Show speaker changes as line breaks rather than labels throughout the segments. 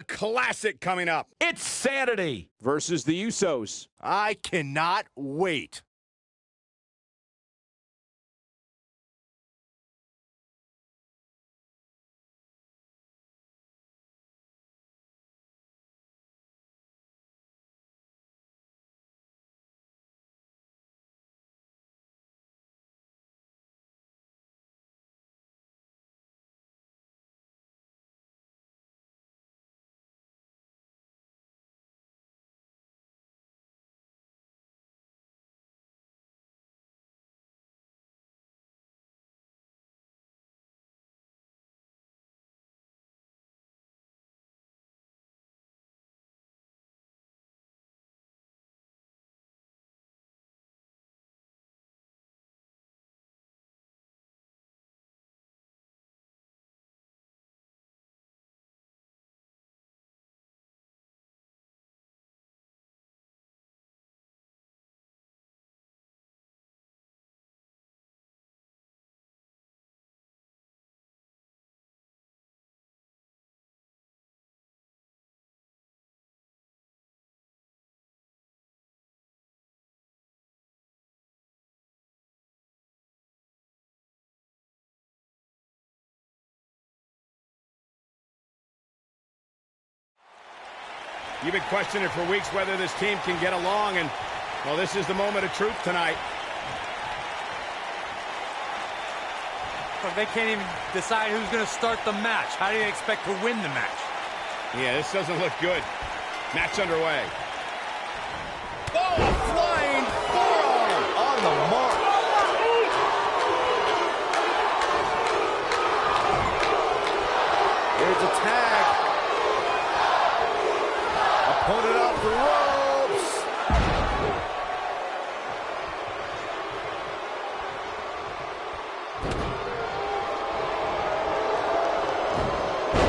classic coming up.
It's Sanity
versus the Usos.
I cannot wait. You've been questioning for weeks whether this team can get along, and, well, this is the moment of truth tonight.
But they can't even decide who's going to start the match. How do you expect to win the match?
Yeah, this doesn't look good. Match underway. Oh, a flying forearm on the mark. Here's a tag. Opponent off the ropes.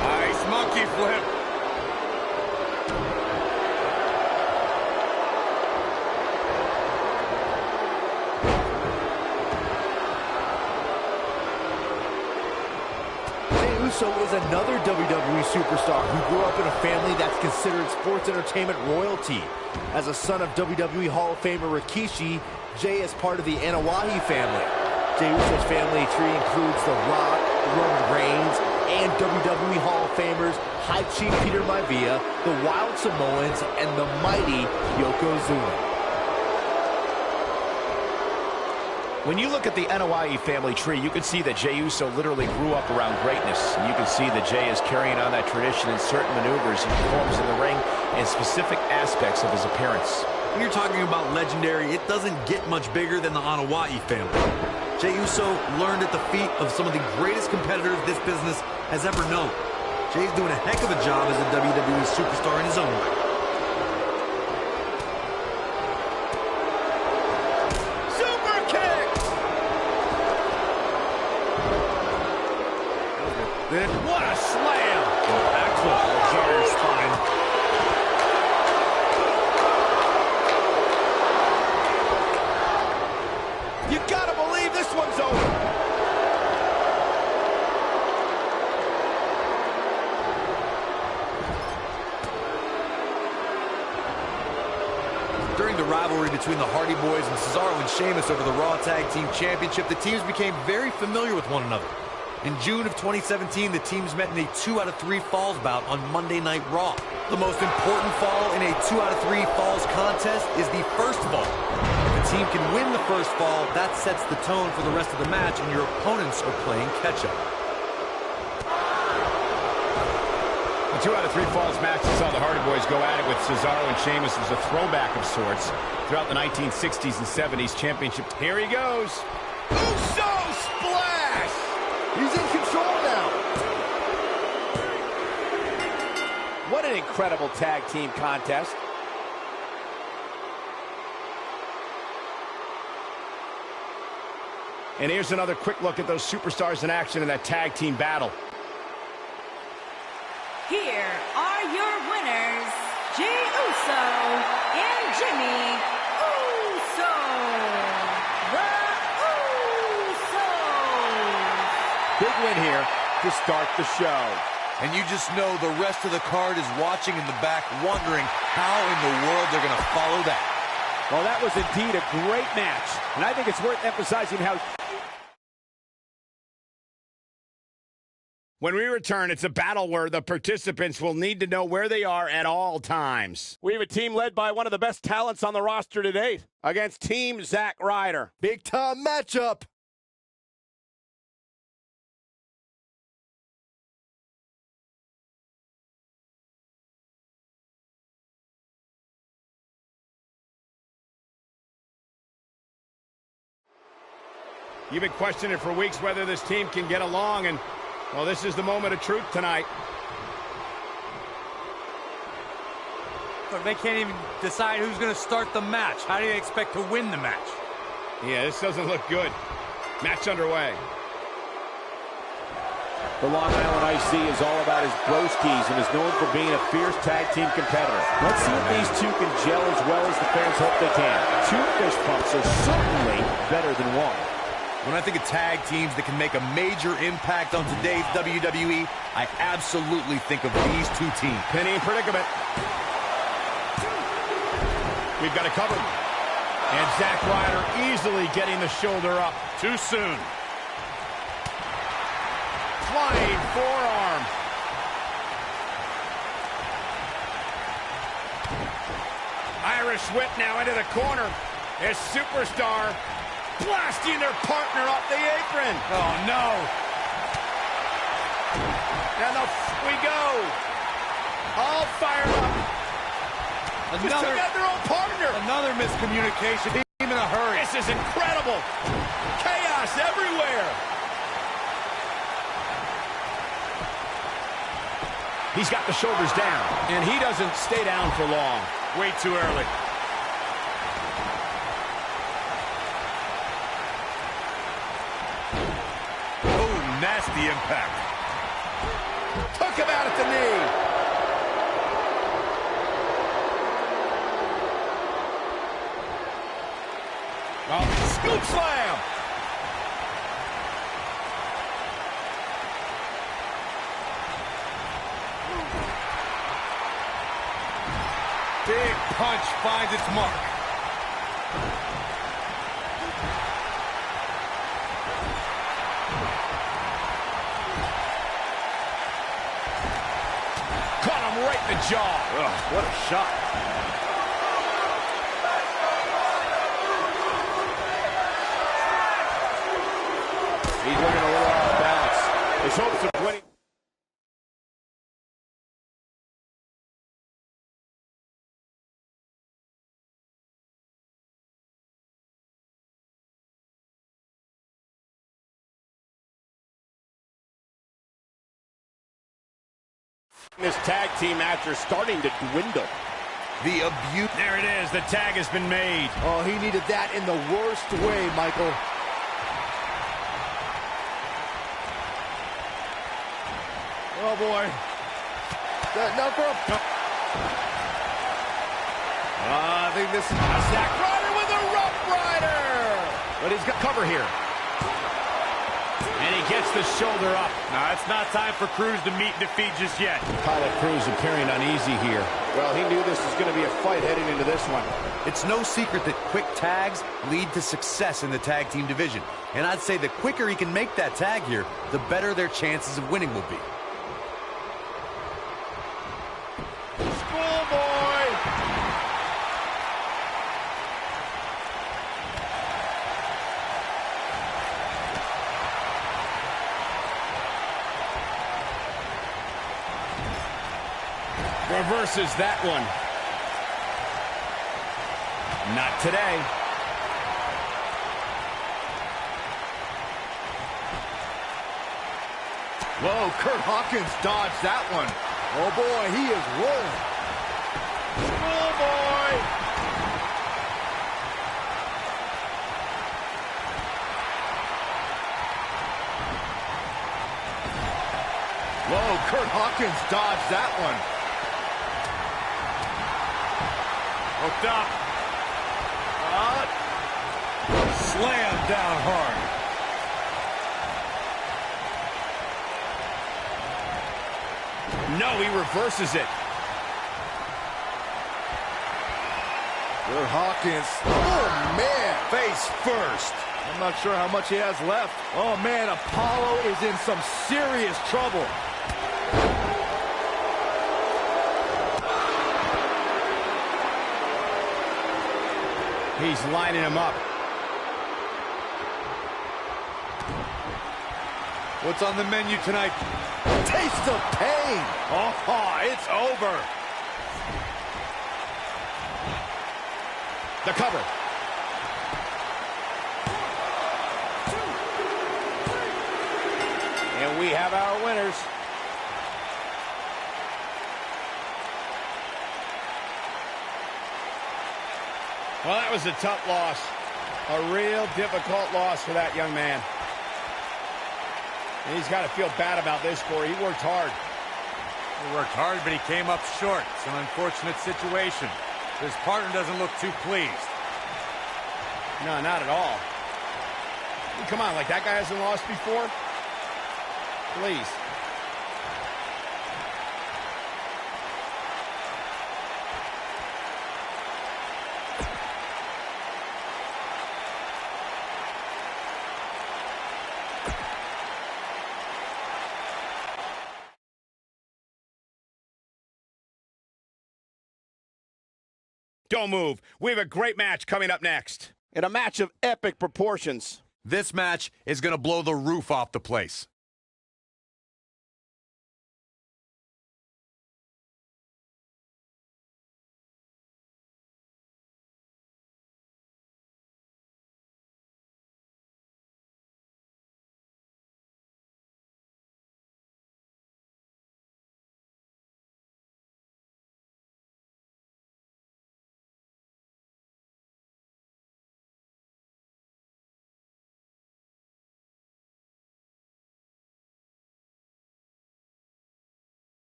Nice monkey flip.
Uso is another WWE superstar who grew up in a family that's considered sports entertainment royalty. As a son of WWE Hall of Famer Rikishi, Jey is part of the Anoa'i family. Jey Uso's family tree includes The Rock, Roman Reigns, and WWE Hall of Famers High Chief Peter Maivia, the Wild Samoans, and the mighty Yokozuna.
When you look at the Anoa'i family tree, you can see that Jey Uso literally grew up around greatness. And you can see that Jey is carrying on that tradition in certain maneuvers he performs in the ring and specific aspects of his appearance.
When you're talking about legendary, it doesn't get much bigger than the Anoa'i family. Jey Uso learned at the feet of some of the greatest competitors this business has ever known. Jey's doing a heck of a job as a WWE superstar in his own right.
What a slam! Impactful. Jar your spine. You gotta believe this one's over.
During the rivalry between the Hardy Boys and Cesaro and Sheamus over the Raw Tag Team Championship, the teams became very familiar with one another. In June of 2017, the teams met in a 2 out of 3 falls bout on Monday Night Raw. The most important fall in a 2 out of 3 falls contest is the first fall. If a team can win the first fall, that sets the tone for the rest of the match, and your opponents are playing catch-up.
The 2 out of 3 falls match that saw the Hardy Boys go at it with Cesaro and Sheamus was a throwback of sorts throughout the 1960s and 70s championship. Here he goes. Uso splash!
He's in control now.
What an incredible tag team contest.
And here's another quick look at those superstars in action in that tag team battle.
Here are your winners, Jey Uso and Jimmy Uso. The Usos.
Big win here to start the show.
And you just know the rest of the card is watching in the back, wondering how in the world they're going to follow that.
Well, that was indeed a great match. And I think it's worth emphasizing how...
When we return, it's a battle where the participants will need to know where they are at all times.
We have a team led by one of the best talents on the roster to date against Team Zack Ryder.
Big time matchup.
You've been questioning for weeks whether this team can get along, and, well, this is the moment of truth tonight.
Look, they can't even decide who's going to start the match. How do you expect to win the match?
Yeah, this doesn't look good. Match underway.
The Long Island Ice is all about his broskies and is known for being a fierce tag team competitor. Let's see if these two can gel as well as the fans hope they can. Two fist bumps are certainly better than one.
When I think of tag teams that can make a major impact on today's WWE, I absolutely think of these two teams.
Penny in predicament. We've got it covered. And Zack Ryder easily getting the shoulder up. Too soon. Flying forearm. Irish whip now into the corner. His superstar blasting their partner off the apron.
Oh, no.
And off we go. All fired up. Just took out their own partner.
Another miscommunication. Team in a hurry.
This is incredible. Chaos everywhere. He's got the shoulders down, and he doesn't stay down for long. Way too early. Nasty impact. Took him out at the knee. Oh, scoop slam. Big punch finds its mark. Right in the jaw.
Ugh, what a shot. He's looking a little off balance. His hopes of winning. This tag team match are starting to dwindle.
The abuse. There it is. The tag has been made.
Oh, he needed that in the worst way, Michael. Oh, boy.
I think this is Zack Ryder with a Rough Rider. But he's got cover here. And he gets the shoulder up. Now, it's not time for Cruz to meet defeat just yet. Pilot Cruz appearing uneasy here.
Well, he knew this was going to be a fight heading into this one.
It's no secret that quick tags lead to success in the tag team division. And I'd say the quicker he can make that tag here, the better their chances of winning will be.
Schoolboy! Reverses that one. Not today.
Whoa, Kurt Hawkins dodged that one. Oh, boy, he is rolling.
Schoolboy!
Whoa, Kurt Hawkins dodged that one.
Hooked up. Slam down hard. no, he reverses it.
Good Hawkins. Oh, man.
Face first.
I'm not sure how much he has left. Oh, man, Apollo is in some serious trouble.
He's lining him up.
What's on the menu tonight?
Taste of pain.
Oh, it's over. The cover.
And we have our winners.
Well, that was a tough loss. A real difficult loss for that young man. And he's got to feel bad about this, Corey. He worked hard.
He worked hard, but he came up short. It's an unfortunate situation. His partner doesn't look too pleased.
No, not at all. I mean, come on, like that guy hasn't lost before? Please. Don't move. We have a great match coming up next.
In a match of epic proportions.
This match is going to blow the roof off the place.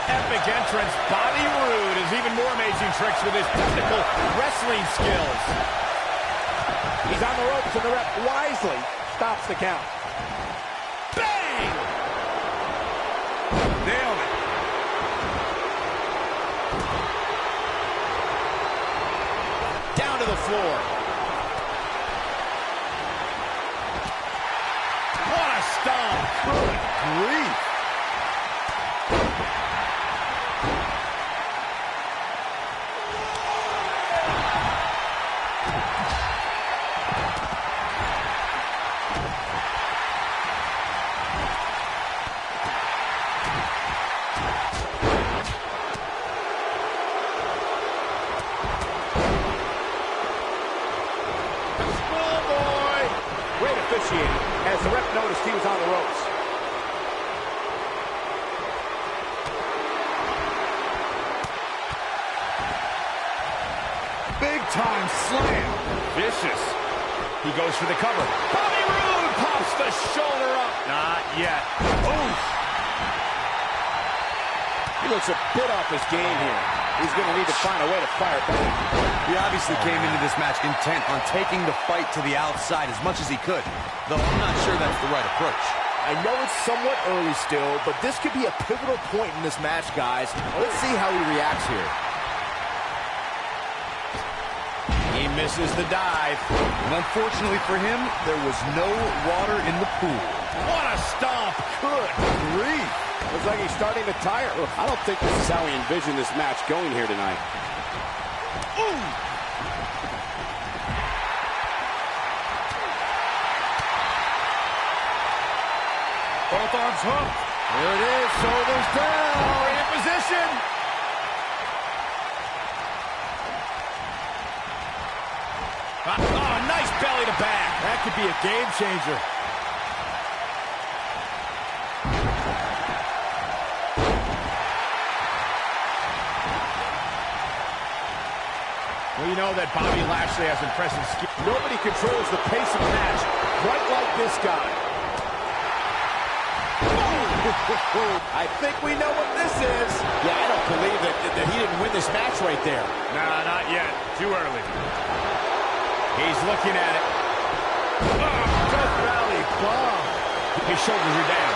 Epic entrance. Bobby Roode has even more amazing tricks with his technical wrestling skills.
He's on the ropes, and the ref wisely stops the count.
Bang!
Nailed it.
Down to the floor. What a stomp.
Good grief.
As the ref noticed he was on the ropes.
Big time slam.
Vicious. He goes for the cover. Bobby Roode pops the shoulder up. Not yet. Oof.
He looks a bit off his game here. He's going to need to find a way to fire back.
He obviously came into this match intent on taking the fight to the outside as much as he could, though I'm not sure that's the right approach.
I know it's somewhat early still, but this could be a pivotal point in this match, guys. Let's see how he reacts here.
He misses the dive.
And unfortunately for him, there was no water in the pool.
What a stomp.
Good grief.
Looks like he's starting to tire. I don't think this is how he envisioned this match going here tonight.
Ooh.
Both arms hooked.
Here it is, shoulders down.
In position. Oh, nice belly to back.
That could be a game changer.
Well, you know that Bobby Lashley has impressive skill.
Nobody controls the pace of the match quite like this guy. I think we know what this is. Yeah, I don't believe that he didn't win this match right there.
Nah, not yet. Too early.
He's looking at it.
Death Valley bomb.
His shoulders are down.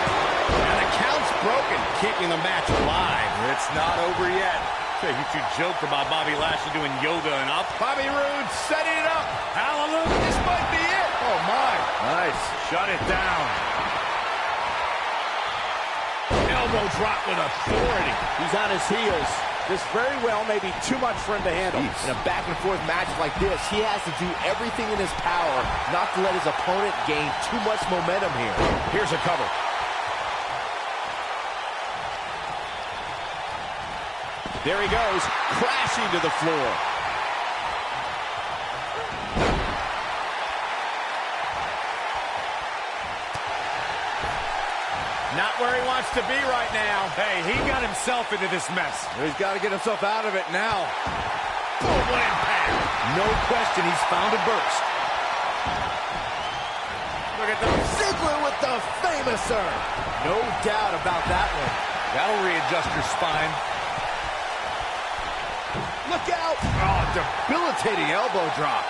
And the count's broken, keeping the match alive.
It's not over yet. You two joke about Bobby Lashley doing yoga and up.
Bobby Roode setting it up.
Hallelujah.
This might be it. Oh, my.
Nice.
Shut it down.
Elbow drop with authority.
He's on his heels. This very well may be too much for him to handle.
In a back-and-forth match like this, he has to do everything in his power not to let his opponent gain too much momentum here.
Here's a cover.
There he goes, crashing to the floor.
Not where he wants to be right now.
Hey, he got himself into this mess.
He's got to get himself out of it now.
Oh, what impact.
No question, he's found a burst.
Look at the
Ziggler with the famouser. No doubt about that one.
That'll readjust your spine.
Look out! Oh, debilitating elbow drop.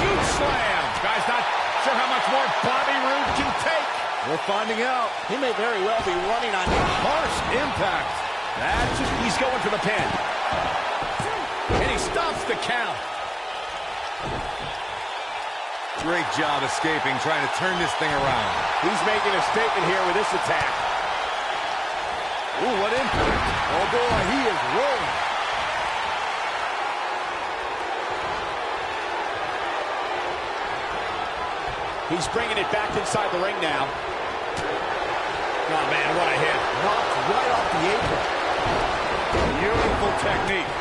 scoop slam. Guy's not sure how much more Bobby Roode can take.
We're finding out.
He may very well be running on
Harsh impact.
That's just, he's going for the pin. And he stops the count.
Great job escaping, trying to turn this thing around.
He's making a statement here with this attack.
Ooh, what impact. Oh, boy, he is rolling.
He's bringing it back inside the ring now.
Oh, man, what a hit.
Knocked right off the apron.
Beautiful technique.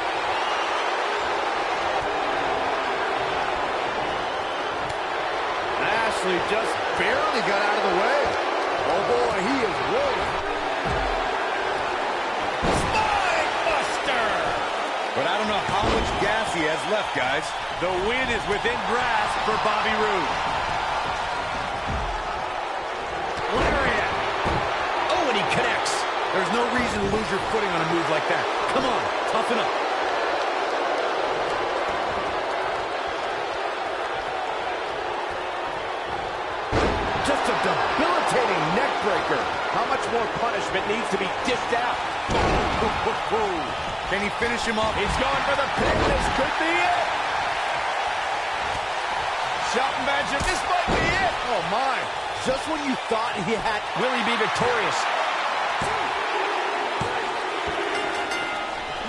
Lashley just barely got out of the way. Oh, boy, he is rolling.
Spine buster.
But I don't know how much gas he has left, guys. The win is within grasp for Bobby Roode.
Lariat. Oh, and he connects.
There's no reason to lose your footing on a move like that. Come on, toughen up. Just a debilitating neck breaker.
How much more punishment needs to be dished out?
Can he finish him off?
He's going for the pin. This could be it. Shelton Benjamin, this might be it.
Oh, my. Just when you thought he had...
Will he be victorious?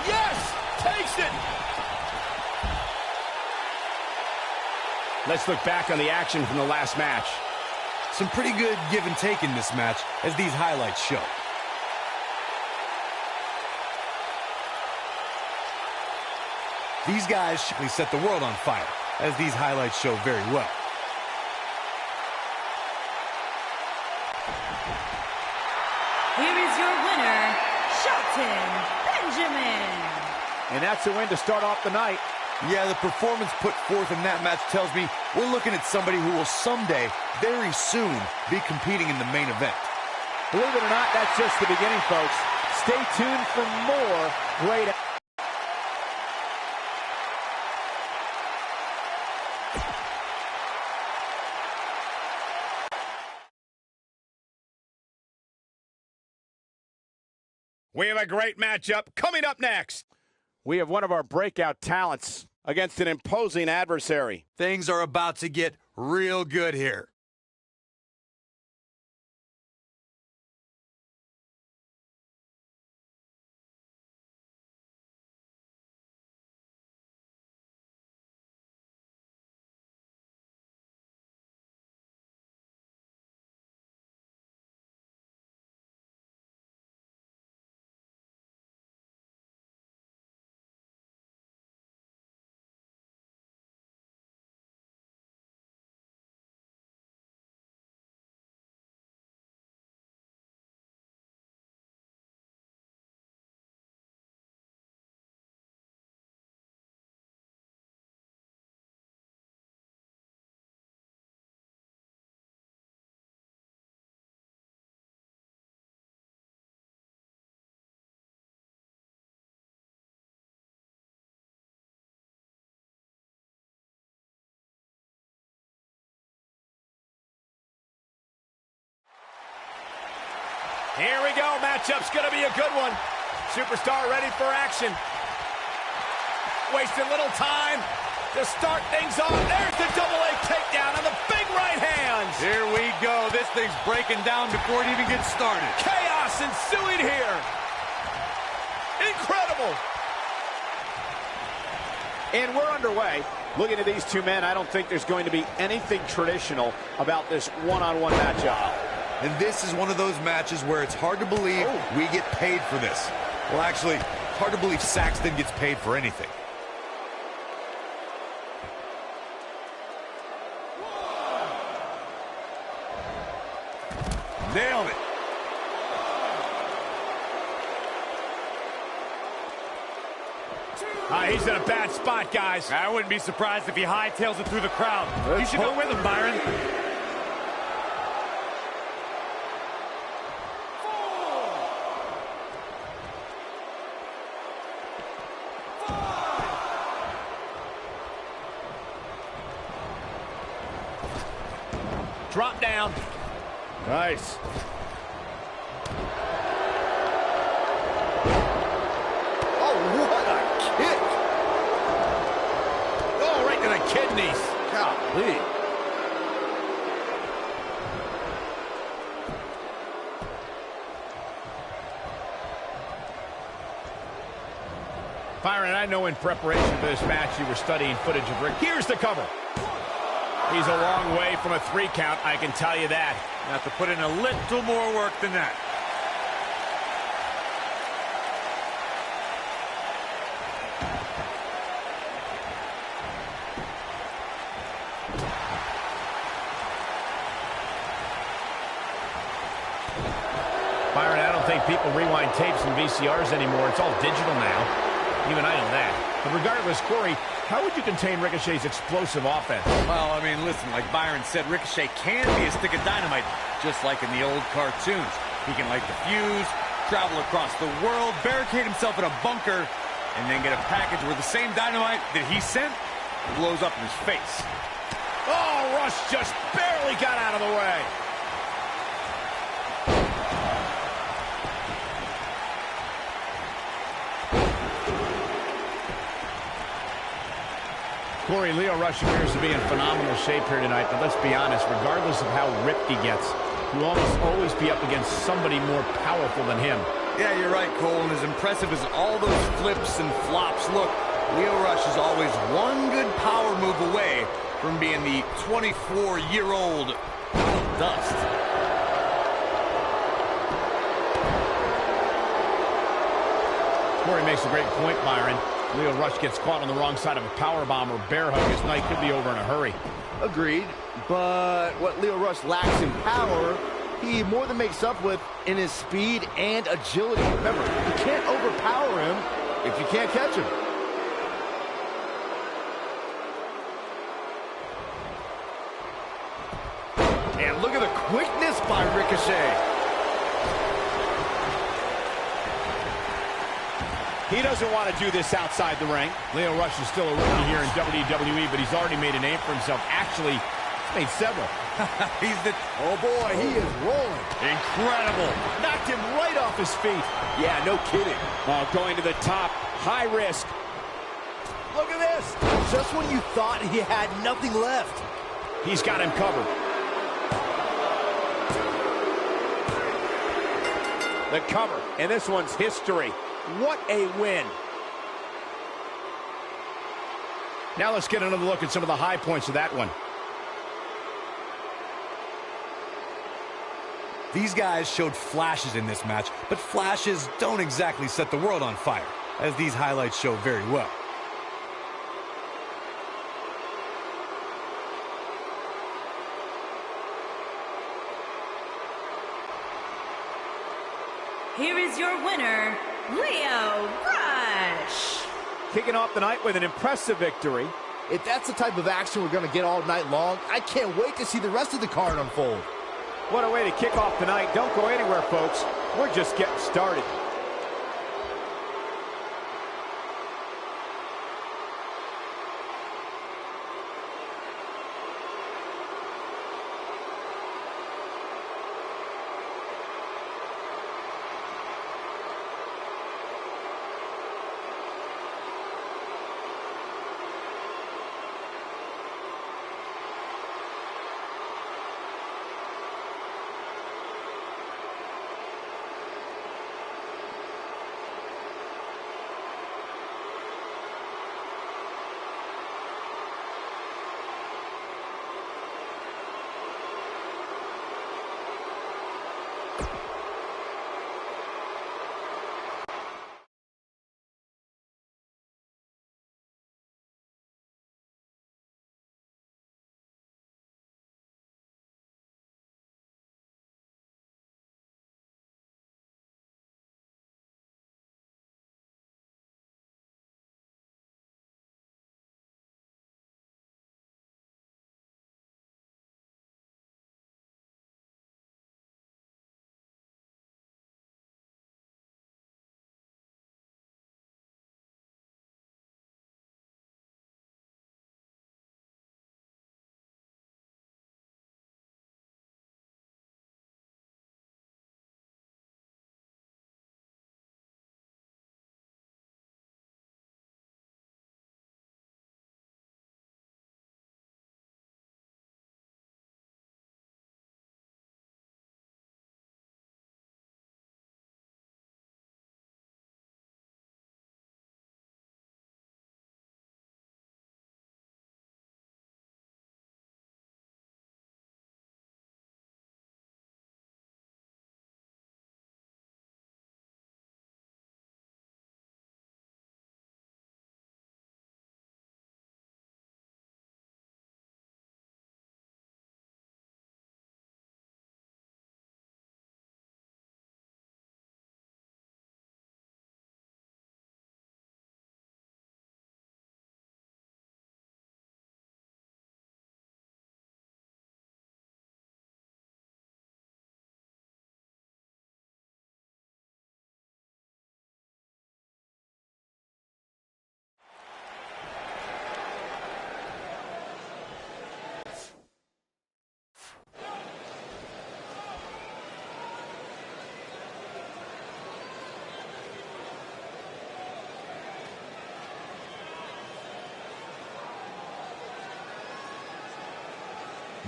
Yes! Takes it! Let's look back on the action from the last match.
Some pretty good give and take in this match, as these highlights show. These guys surely set the world on fire, as these highlights show very well.
Here is your winner, Shelton Benjamin.
And that's a win to start off the night.
Yeah, the performance put forth in that match tells me we're looking at somebody who will someday, very soon, be competing in the main event.
Believe it or not, that's just the beginning, folks. Stay tuned for more great
We have a great matchup coming up next.
We have one of our breakout talents against an imposing adversary.
Things are about to get real good here.
Here we go. Matchup's going to be a good one. Superstar ready for action. Wasting little time to start things off. There's the double leg takedown on the big right hands.
Here we go. This thing's breaking down before it even gets started.
Chaos ensuing here. Incredible.
And we're underway. Looking at these two men, I don't think there's going to be anything traditional about this one-on-one matchup.
And this is one of those matches where it's hard to believe we get paid for this. Well, actually, hard to believe Saxton gets paid for anything.
Nailed it.
He's in a bad spot, guys.
I wouldn't be surprised if he hightails it through the crowd. You should go with him, Byron.
Drop down.
Nice.
Oh, what a kick.
Oh, right to the kidneys.
Golly.
Byron, I know in preparation for this match you were studying footage of Rick. Here's the cover. He's a long way from a 3 count, I can tell you that.
You have to put in a little more work than that.
Byron, I don't think people rewind tapes and VCRs anymore. It's all digital now. Even I know that. But regardless, Corey, how would you contain Ricochet's explosive offense?
Well, I mean, listen, like Byron said, Ricochet can be a stick of dynamite, just like in the old cartoons. He can light the fuse, travel across the world, barricade himself in a bunker, and then get a package where the same dynamite that he sent blows up in his face.
Oh, Rush just barely got out of the way. Corey, Lio Rush appears to be in phenomenal shape here tonight, but let's be honest, regardless of how ripped he gets, he'll almost always be up against somebody more powerful than him.
Yeah, you're right, Cole, and as impressive as all those flips and flops look, Lio Rush is always one good power move away from being the 24-year-old dust.
Corey makes a great point, Byron. Lio Rush gets caught on the wrong side of a powerbomb or bear hug. His night could be over in a hurry.
Agreed. But what Lio Rush lacks in power, he more than makes up with in his speed and agility. Remember, you can't overpower him if you can't catch him. And look at the quickness by Ricochet.
He doesn't want to do this outside the ring. Lio Rush is still a rookie here in WWE, but he's already made a name for himself. Actually, made several.
Oh, boy, he is rolling.
Incredible.
Knocked him right off his feet.
Yeah, no kidding. Oh, going to the top. High risk.
Look at this. Just when you thought he had nothing left.
He's got him covered.
The cover, and this one's history. What a win.
Now let's get another look at some of the high points of that one.
These guys showed flashes in this match, but flashes don't exactly set the world on fire, as these highlights show very well.
Here is your winner, Lio Rush.
Kicking off the night with an impressive victory.
If that's the type of action we're going to get all night long, I can't wait to see the rest of the card unfold.
What a way to kick off the night. Don't go anywhere, folks. We're just getting started.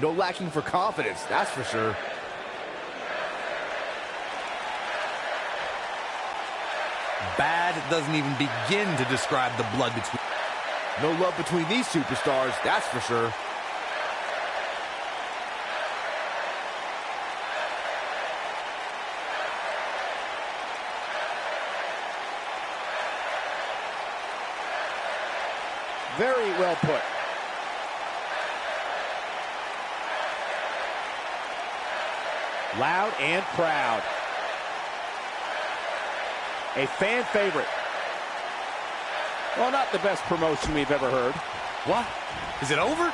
No lacking for confidence, that's for sure.
Bad doesn't even begin to describe the blood between.
No love between these superstars, that's for sure.
Very well put. Loud and proud. A fan favorite. Well, not the best promotion we've ever heard.
What? Is it over?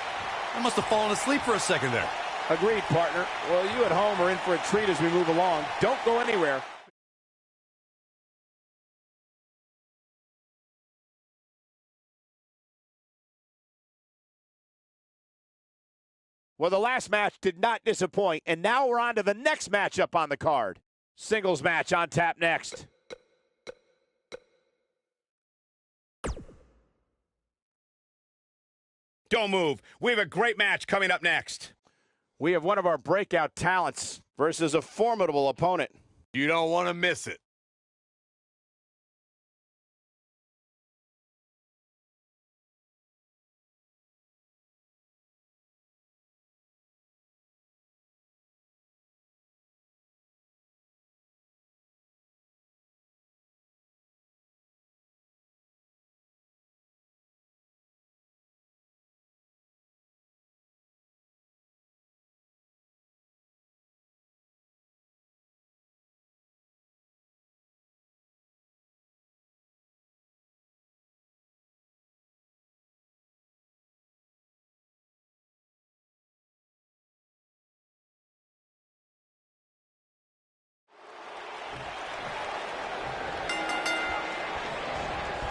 I must have fallen asleep for a second there.
Agreed, partner. Well, you at home are in for a treat as we move along. Don't go anywhere.
Well, the last match did not disappoint, and now we're on to the next matchup on the card. Singles match on tap next.
Don't move. We have a great match coming up next.
We have one of our breakout talents versus a formidable opponent.
You don't want to miss it.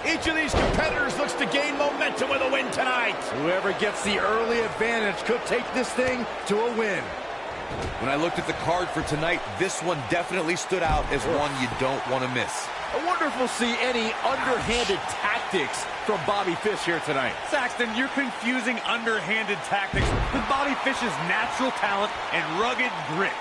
Each of these competitors looks to gain momentum with a win tonight.
Whoever gets the early advantage could take this thing to a win.
When I looked at the card for tonight, this one definitely stood out as one you don't want to miss.
I wonder if we'll see any underhanded tactics from Bobby Fish here tonight.
Saxton, you're confusing underhanded tactics with Bobby Fish's natural talent and rugged grit.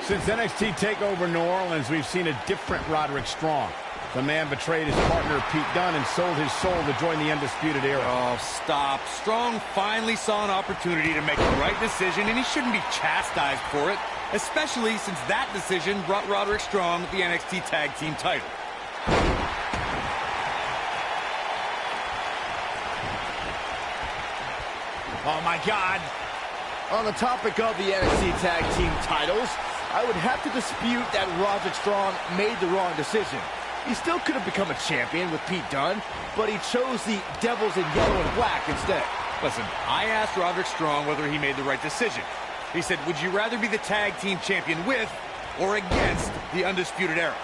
Since NXT TakeOver New Orleans, we've seen a different Roderick Strong. The man betrayed his partner, Pete Dunne, and sold his soul to join the Undisputed Era.
Oh, stop. Strong finally saw an opportunity to make the right decision, and he shouldn't be chastised for it, especially since that decision brought Roderick Strong the NXT Tag Team title.
Oh, my God.
On the topic of the NXT Tag Team titles, I would have to dispute that Roderick Strong made the wrong decision. He still could have become a champion with Pete Dunne, but he chose the Devils in yellow and black instead.
Listen, I asked Roderick Strong whether he made the right decision. He said, would you rather be the tag team champion with or against the Undisputed Era?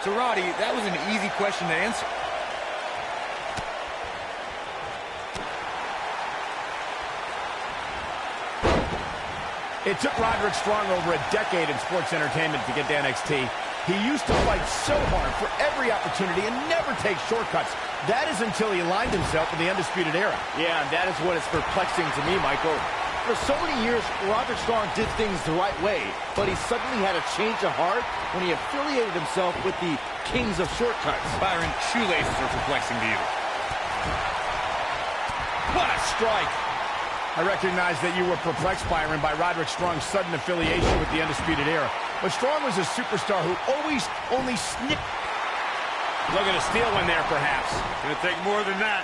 So, Roddy, that was an easy question to answer.
It took Roderick Strong over a decade in sports entertainment to get to NXT. He used to fight so hard for every opportunity and never take shortcuts. That is until he aligned himself with the Undisputed Era.
Yeah, and that is what is perplexing to me, Michael. For so many years, Roderick Strong did things the right way, but he suddenly had a change of heart when he affiliated himself with the Kings of Shortcuts.
Byron, shoelaces are perplexing to you.
What a strike! I recognize that you were perplexed, Byron, by Roderick Strong's sudden affiliation with the Undisputed Era. But Strong was a superstar who always only snipped. Looking to steal one there, perhaps.
Gonna take more than that.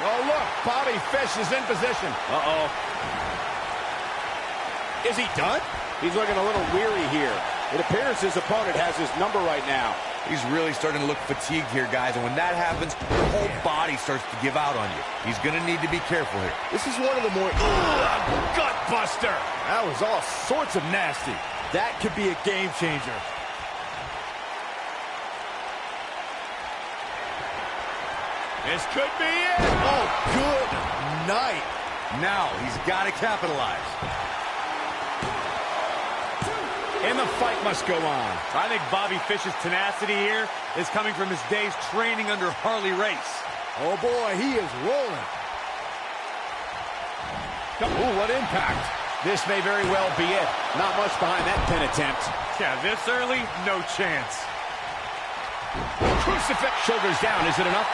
Oh, look, Bobby Fish is in position.
Uh-oh.
Is he done?
He's looking a little weary here. It appears his opponent has his number right now.
He's really starting to look fatigued here, guys, and when that happens, your whole body starts to give out on you. He's going to need to be careful here.
This is one of the more...
Gut buster.
That was all sorts of nasty. That could be a game changer.
This could be it.
Oh, good night.
Now he's got to capitalize.
And the fight must go on.
I think Bobby Fish's tenacity here is coming from his days training under Harley Race.
Oh, boy, he is rolling.
Ooh, what impact. This may very well be it. Not much behind that pin attempt.
Yeah, this early, no chance.
Crucifix. Shoulders down. Is it enough?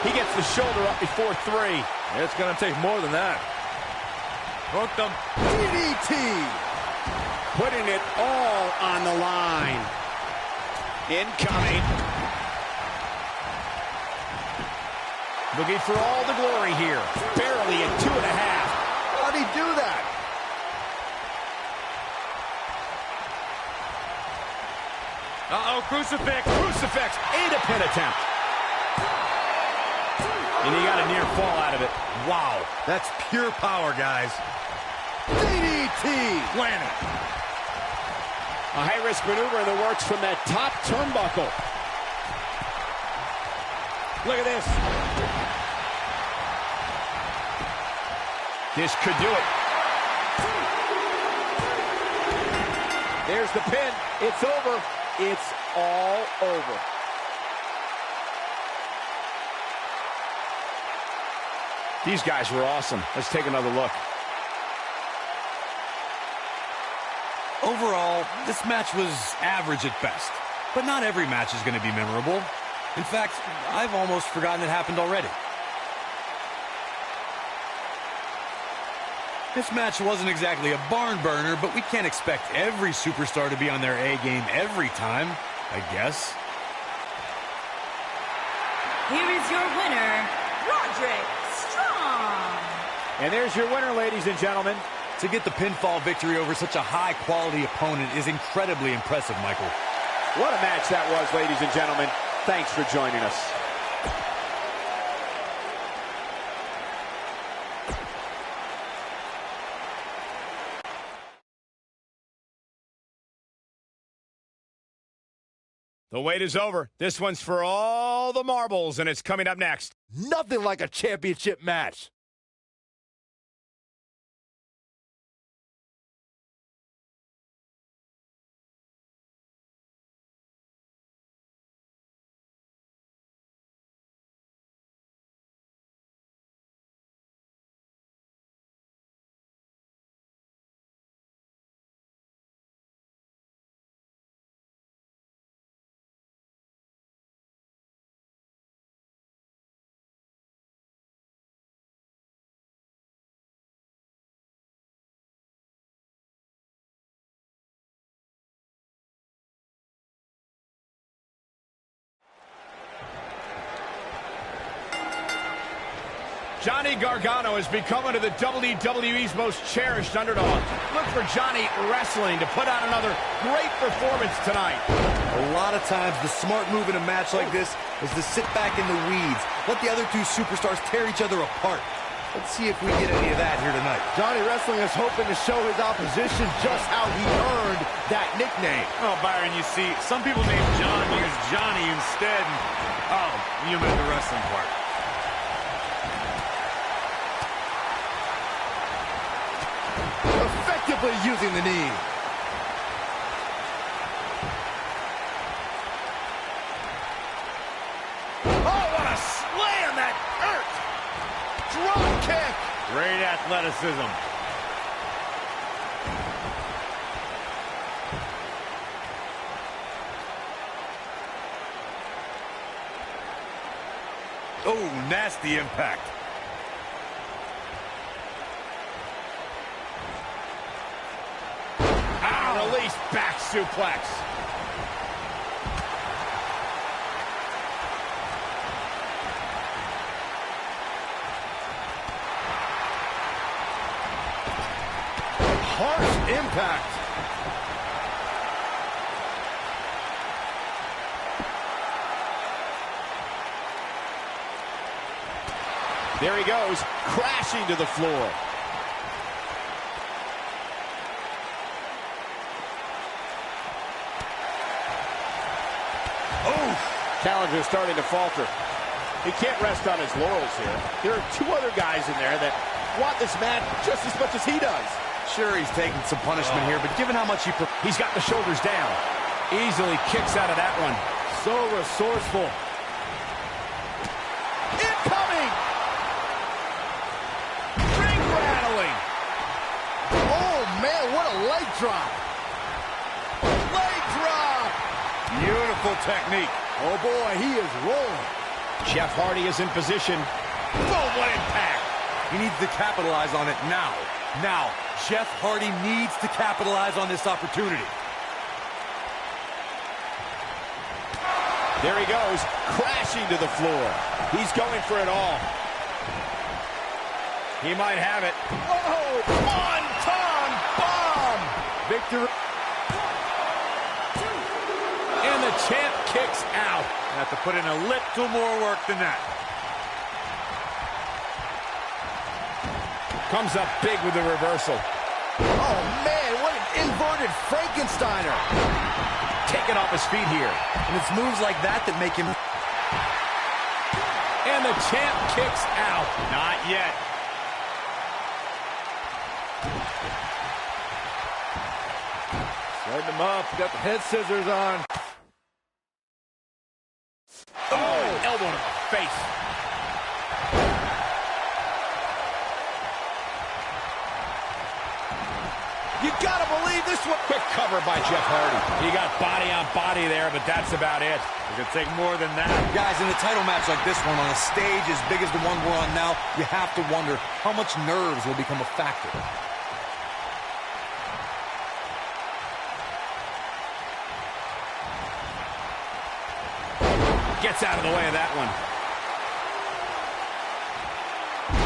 He gets the shoulder up before 3.
It's going to take more than that.
Hooked him.
DDT.
Putting it all on the line. Incoming. Looking for all the glory here. Barely at 2.5.
How'd he do that?
Uh-oh, crucifix.
Crucifix. And a pin attempt. And he got a near fall out of it.
Wow, that's pure power, guys.
DDT!
Planet.
A high-risk maneuver in the works from that top turnbuckle. Look at this.
This could do it.
There's the pin. It's over. It's all over.
These guys were awesome. Let's take another look.
Overall, this match was average at best. But not every match is going to be memorable. In fact, I've almost forgotten it happened already. This match wasn't exactly a barn burner, but we can't expect every superstar to be on their A game every time, I guess.
Here is your winner, Roderick Strong.
And there's your winner, ladies and gentlemen.
To get the pinfall victory over such a high-quality opponent is incredibly impressive, Michael.
What a match that was, ladies and gentlemen. Thanks for joining us.
The wait is over. This one's for all the marbles, and it's coming up next.
Nothing like a championship match.
Johnny Gargano has become one of the WWE's most cherished underdogs. Look for Johnny Wrestling to put on another great performance tonight.
A lot of times, the smart move in a match like this is to sit back in the weeds. Let the other two superstars tear each other apart. Let's see if we get any of that here tonight.
Johnny Wrestling is hoping to show his opposition just how he earned that nickname.
Oh, Byron, you see, some people name John use Johnny instead. And, oh, you meant the wrestling part.
Effectively using the knee.
Oh, what a slam that hurt! Drop kick!
Great athleticism.
Oh, nasty impact.
Release back suplex.
Harsh impact.
There he goes, crashing to the floor. Challenger starting to falter. He can't rest on his laurels here. There are two other guys in there that want this match just as much as he does.
Sure, he's taking some punishment here, but given how much
He's got the shoulders down. Easily kicks out of that one.
So resourceful.
Incoming! Ring rattling.
Oh, man, what a leg drop.
Leg drop.
beautiful technique.
Oh, boy, he is rolling.
Jeff Hardy is in position. Boom, what impact.
He needs to capitalize on it now. Now, Jeff Hardy needs to capitalize on this opportunity.
There he goes, crashing to the floor. He's going for it all.
He might have it. Oh, one-ton bomb.
Victory.
And the champ kicks out.
Have to put in a little more work than that.
Comes up big with the reversal.
Oh, man, what an inverted Frankensteiner.
Taken off his feet here.
And it's moves like that that make him...
And the champ kicks out.
Not yet.
Setting him up. Got the head scissors on.
Oh, elbow to the face.
You gotta believe this one.
Quick cover by Jeff Hardy. He got body on body there, but that's about it.
It could take more than that.
Guys, in a title match like this one, on a stage as big as the one we're on now, you have to wonder how much nerves will become a factor.
Gets out of the way of that one.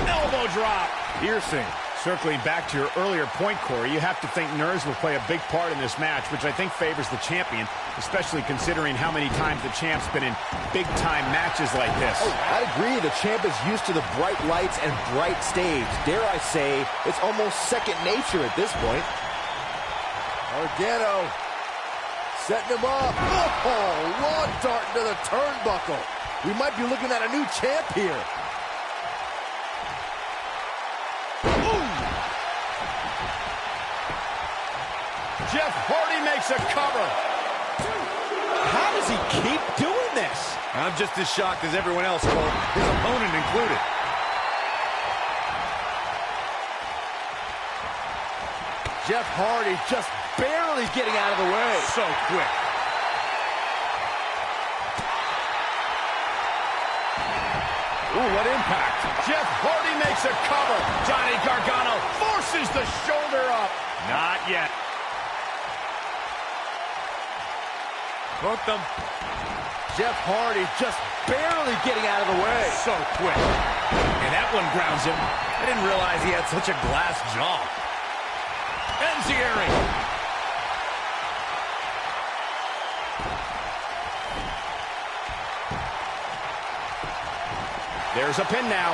Elbow drop.
Piercing.
Circling back to your earlier point, Corey, you have to think nerves will play a big part in this match, which I think favors the champion, especially considering how many times the champ's been in big-time matches like this.
Oh, I'd agree. The champ is used to the bright lights and bright stage. Dare I say, it's almost second nature at this point. Gargano setting him up. Oh, long dart into the turnbuckle. We might be looking at a new champ here.
Jeff Hardy makes a cover.
How does he keep doing this?
I'm just as shocked as everyone else, Cole, his opponent included.
Jeff Hardy just barely getting out of the way.
So quick. Ooh, what impact. Jeff Hardy makes a cover. Johnny Gargano forces the shoulder up.
Not yet.
Hooked him.
Jeff Hardy just barely getting out of the way.
So quick. And that one grounds him.
I didn't realize he had such a glass jaw.
Enziguri. There's a pin now.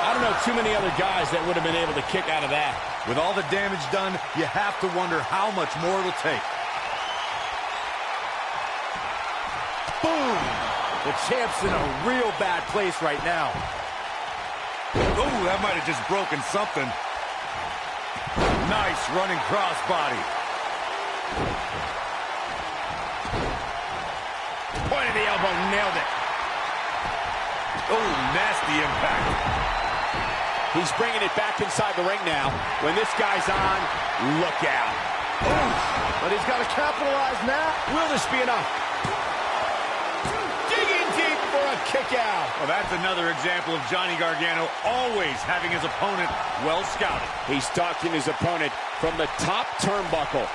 I don't know too many other guys that would have been able to kick out of that.
With all the damage done, you have to wonder how much more it'll take.
Boom! The champ's in a real bad place right now.
Oh, that might have just broken something. Nice running crossbody.
Point of the elbow, nailed it.
Oh, nasty impact.
He's bringing it back inside the ring now. When this guy's on, look out.
Ooh, but he's got to capitalize now.
Will this be enough? Digging deep for a kick out.
Well, that's another example of Johnny Gargano always having his opponent well scouted.
He's stalking his opponent from the top turnbuckle.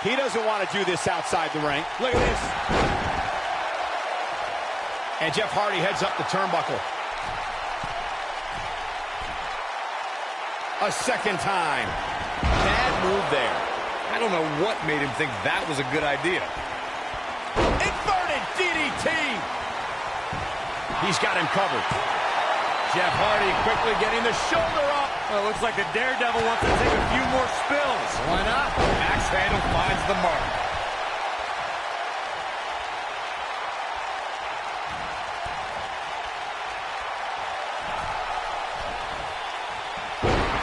He doesn't want to do this outside the ring.
Look at this. And Jeff Hardy heads up the turnbuckle. A second time.
Bad move there.
I don't know what made him think that was a good idea.
Inverted DDT. He's got him covered. Jeff Hardy quickly getting the shoulder up.
Well, it looks like the Daredevil wants to take a few more spills.
Why not?
Axe handle finds the mark.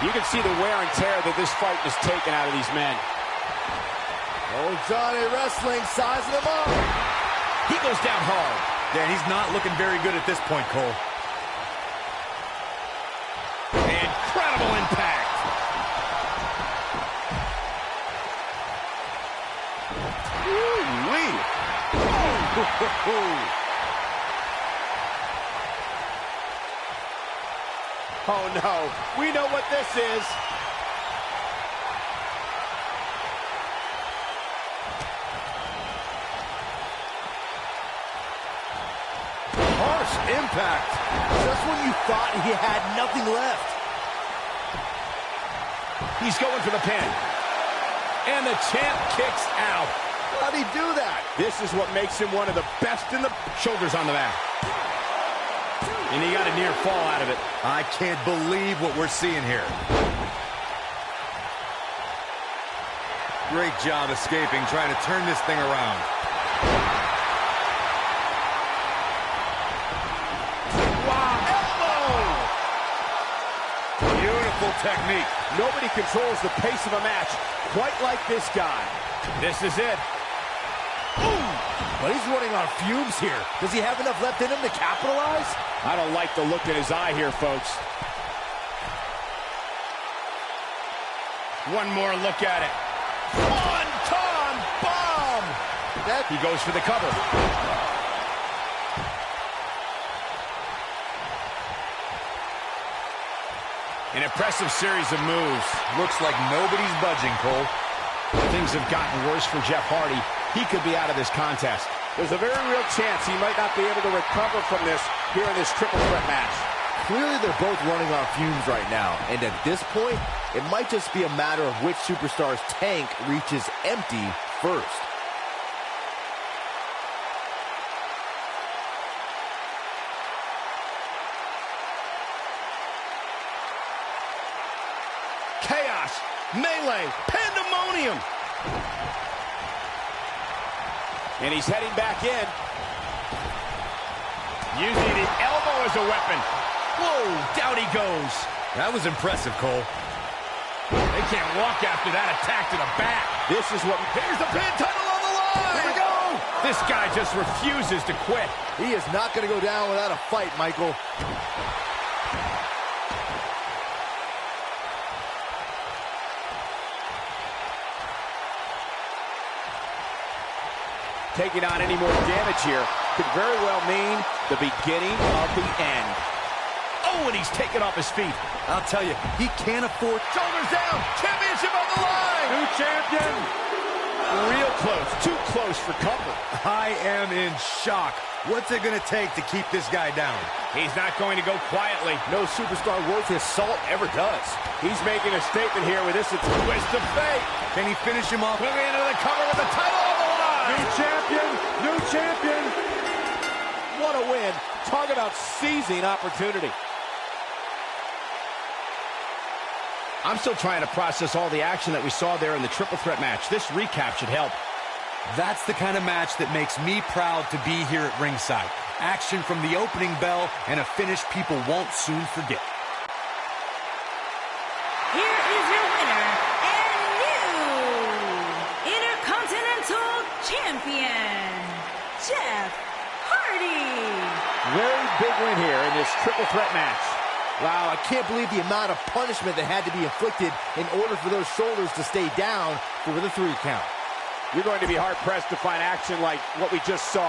You can see the wear and tear that this fight has taken out of these men.
Oh, Johnny Wrestling sizing him up.
He goes down hard.
Yeah, he's not looking very good at this point, Cole.
Incredible impact. Woo-wee.
Oh, no. We know what this is.
Harsh impact. Just when you thought he had nothing left.
He's going for the pin. And the champ kicks out.
How'd he do that?
This is what makes him one of the best in the shoulders on the mat. And he got a near fall out of it.
I can't believe what we're seeing here. Great job escaping, trying to turn this thing around.
Wow, elbow!
Beautiful technique.
Nobody controls the pace of a match quite like this guy. This is it.
Ooh! But he's running on fumes here. Does he have enough left in him to capitalize?
I don't like the look in his eye here, folks. One more look at it. One-ton bomb! He goes for the cover. An impressive series of moves.
Looks like nobody's budging, Cole.
Things have gotten worse for Jeff Hardy. He could be out of this contest.
There's a very real chance he might not be able to recover from this here in this triple threat match.
Clearly, they're both running on fumes right now. And at this point, it might just be a matter of which superstar's tank reaches empty first.
Chaos, melee, pandemonium. And he's heading back in. Using the elbow as a weapon. Whoa, down he goes.
That was impressive, Cole.
They can't walk after that attack to the back. This is what... Here's the pin, title on the line. Here we go. This guy just refuses to quit.
He is not going to go down without a fight, Michael.
Taking on any more damage here could very well mean the beginning of the end. Oh, and he's taken off his feet.
I'll tell you, he can't afford...
Shoulders down, championship on the line. New champion. Real close, too close for comfort.
I am in shock. What's it going to take to keep this guy down?
He's not going to go quietly.
No superstar worth his salt ever does.
He's making a statement here with this a twist of fate.
Can he finish him off?
Moving into the cover with the title on the line.
New champion! New champion!
What a win. Talk about seizing opportunity.
I'm still trying to process all the action that we saw there in the triple threat match. This recap should help.
That's the kind of match that makes me proud to be here at ringside. Action from the opening bell and a finish people won't soon forget.
Here is your winner and new Intercontinental Champion, Jeff Hardy.
Very big win here in this triple threat match.
Wow, I can't believe the amount of punishment that had to be inflicted in order for those shoulders to stay down for the 3 count.
You're going to be hard-pressed to find action like what we just saw.